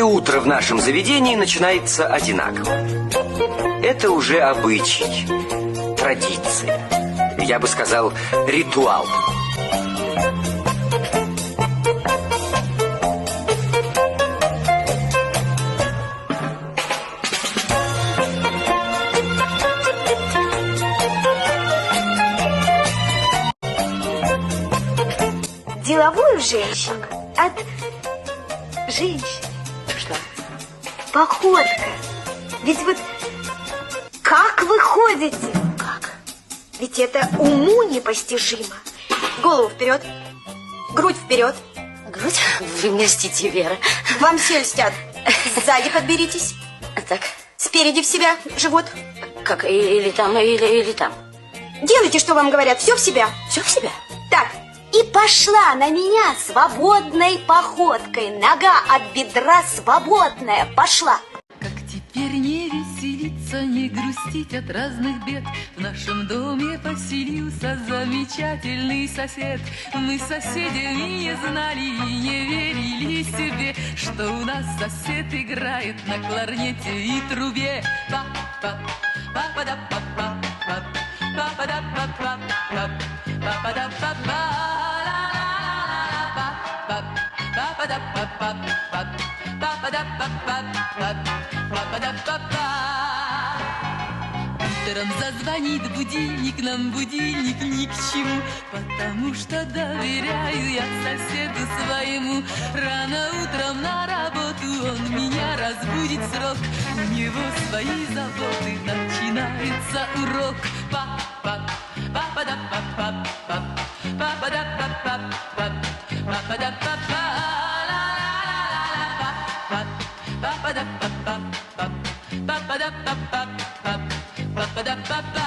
утро в нашем заведении начинается одинаково. Это уже обычай, традиция. Я бы сказал, ритуал. Деловую женщину от женщины. Что? Походка. Ведь вот как вы ходите? Как? Ведь это уму непостижимо. Голову вперед, грудь вперед. Грудь? Вы мне льстите, Вера. Вам все льстят. Сзади подберитесь. Так. Спереди в себя, живот. Как? Или там, или там. Делайте, что вам говорят. Все в себя. Все в себя? Так. И пошла на меня свободной походкой. Нога от бедра свободная. Пошла. Как теперь не веселиться, не грустить от разных бед. В нашем доме поселился замечательный сосед. Мы соседями не знали и не верили себе, что у нас сосед играет на кларнете и трубе. Па-па, па-па-да-па-па, па-па-да-па-па, па-па-да-па-па. Утром зазвонит будильник, нам будильник ни к чему, потому что доверяю я соседу своему. Рано утром на работу он меня разбудит срок. У него свои заботы, начинается урок. Па-па, па-па-да-па-па, па-па-да-па-па, па-па-да-па-па. Па-па-да-па-па.